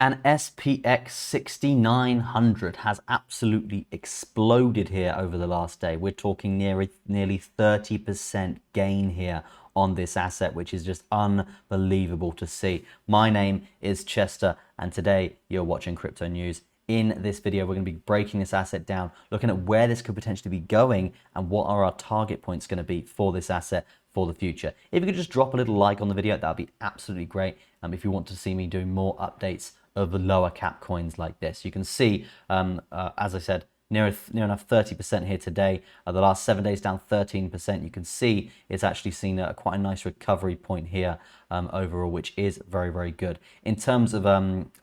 And SPX6900 has absolutely exploded here over the last day. We're talking nearly 30% gain here on this asset, which is just unbelievable to see. My name is Chester, and today you're watching Crypto News. In this video, we're going to be breaking this asset down, looking at where this could potentially be going and what are our target points going to be for this asset for the future. If you could just drop a little like on the video, that would be absolutely great. If you want to see me do more updates of the lower cap coins like this, you can see, as I said, near enough 30% here today. The last 7 days down 13%. You can see it's actually seen quite a nice recovery point here overall, which is very, very good. In terms of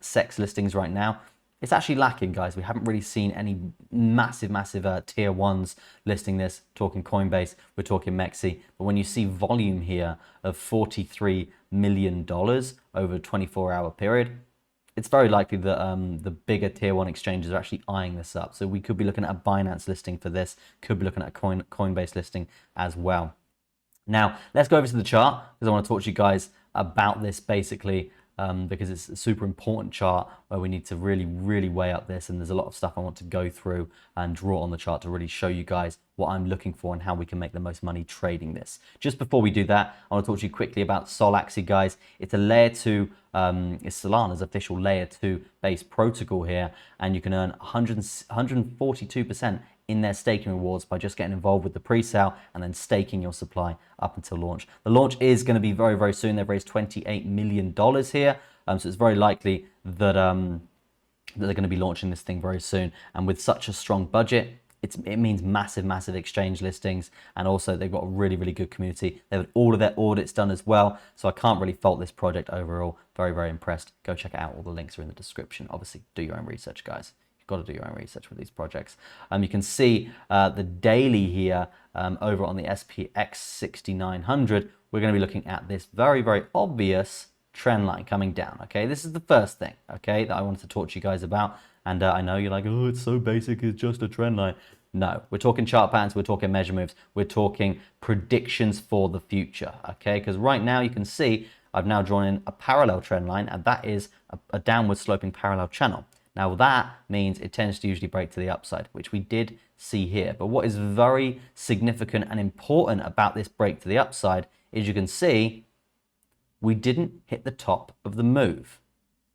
SEX listings right now, it's actually lacking, guys. We haven't really seen any massive tier ones listing this. Talking Coinbase, we're talking Mexi. But when you see volume here of $43 million over a 24-hour period, it's very likely that the bigger tier one exchanges are actually eyeing this up. So we could be looking at a Binance listing for this, could be looking at a Coinbase listing as well. Now, let's go over to the chart because I want to talk to you guys about this basically. Because it's a super important chart where we need to really weigh up this, and there's a lot of stuff I want to go through and draw on the chart to really show you guys what I'm looking for and how we can make the most money trading this. Just before we do that, I want to talk to you quickly about Solaxy, guys. It's a layer 2, it's Solana's official layer 2 base protocol here, and you can earn 142% in their staking rewards by just getting involved with the pre-sale and then staking your supply up until launch. The launch is going to be very soon. They've raised $28 million here, so it's very likely that that they're going to be launching this thing very soon. And with such a strong budget, it means massive exchange listings, and also they've got a really good community. They've had all of their audits done as well, so I can't really fault this project overall. Very impressed. Go check it out. All the links are in the description. Obviously, do your own research, guys. Got to do your own research with these projects. You can see the daily here over on the SPX6900. We're going to be looking at this very obvious trend line coming down. Okay, this is the first thing, okay, that I wanted to talk to you guys about. And I know you're like, oh, it's so basic, it's just a trend line. No, we're talking chart patterns, we're talking measure moves, we're talking predictions for the future. Okay, because right now you can see I've now drawn in a parallel trend line, and that is a downward sloping parallel channel. Now that means it tends to usually break to the upside, which we did see here. But what is very significant and important about this break to the upside is you can see we didn't hit the top of the move.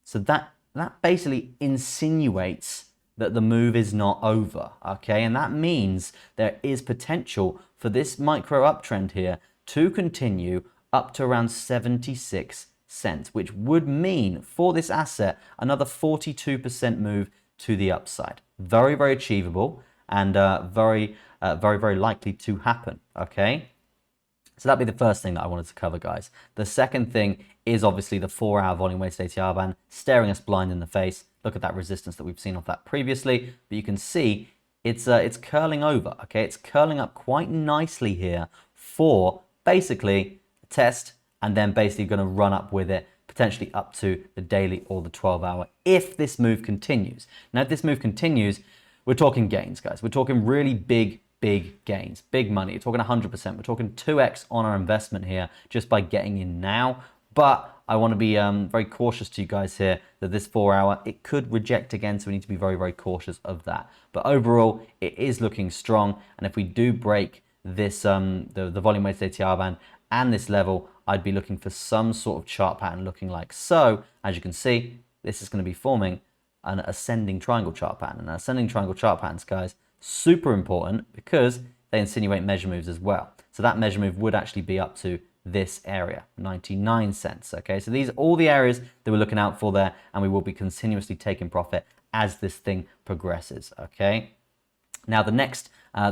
So that basically insinuates that the move is not over, okay? And that means there is potential for this micro uptrend here to continue up to around 76 cents, which would mean for this asset another 42% move to the upside. Very achievable, and very likely to happen. Okay, so that'd be the first thing that I wanted to cover, guys. The second thing is obviously the 4-hour volume weighted ATR band staring us blind in the face. Look at that resistance that we've seen off that previously, but you can see it's curling over. Okay, it's curling up quite nicely here for basically a test, and then basically going to run up with it, potentially up to the daily or the 12-hour, if this move continues. Now, if this move continues, we're talking gains, guys. We're talking really big gains, big money. We're talking 100%. We're talking 2x on our investment here just by getting in now. But I want to be very cautious to you guys here that this 4-hour, it could reject again, so we need to be very cautious of that. But overall, it is looking strong, and if we do break this, the volume weighted ATR band and this level, I'd be looking for some sort of chart pattern looking like so. As you can see, this is going to be forming an ascending triangle chart pattern. And ascending triangle chart patterns, guys, super important because they insinuate measure moves as well. So that measure move would actually be up to this area, 99 cents. Okay, so these are all the areas that we're looking out for there, and we will be continuously taking profit as this thing progresses. Okay, now the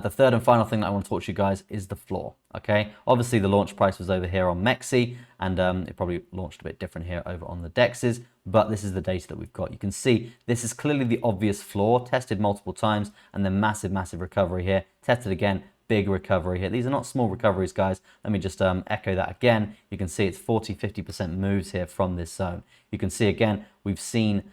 third and final thing that I want to talk to you guys is the floor. Okay, obviously the launch price was over here on Mexi, and it probably launched a bit different here over on the DEXs, but this is the data that we've got. You can see this is clearly the obvious floor, tested multiple times, and then massive recovery here, tested again, big recovery here. These are not small recoveries, guys. Let me just echo that again. You can see it's 40-50% moves here from this zone. You can see again, we've seen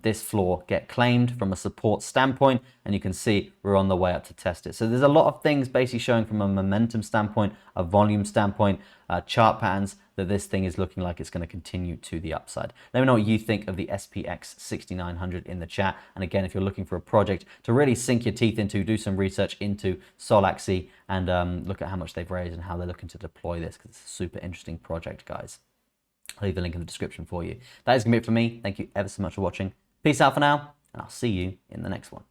this floor get claimed from a support standpoint, and you can see we're on the way up to test it. So there's a lot of things basically showing from a momentum standpoint, a volume standpoint, chart patterns, that this thing is looking like it's going to continue to the upside. Let me know what you think of the SPX6900 in the chat. And again, if you're looking for a project to really sink your teeth into, do some research into Solaxy and look at how much they've raised and how they're looking to deploy this, because it's a super interesting project, guys. I'll leave the link in the description for you. That is going to be it for me. Thank you ever so much for watching. Peace out for now, and I'll see you in the next one.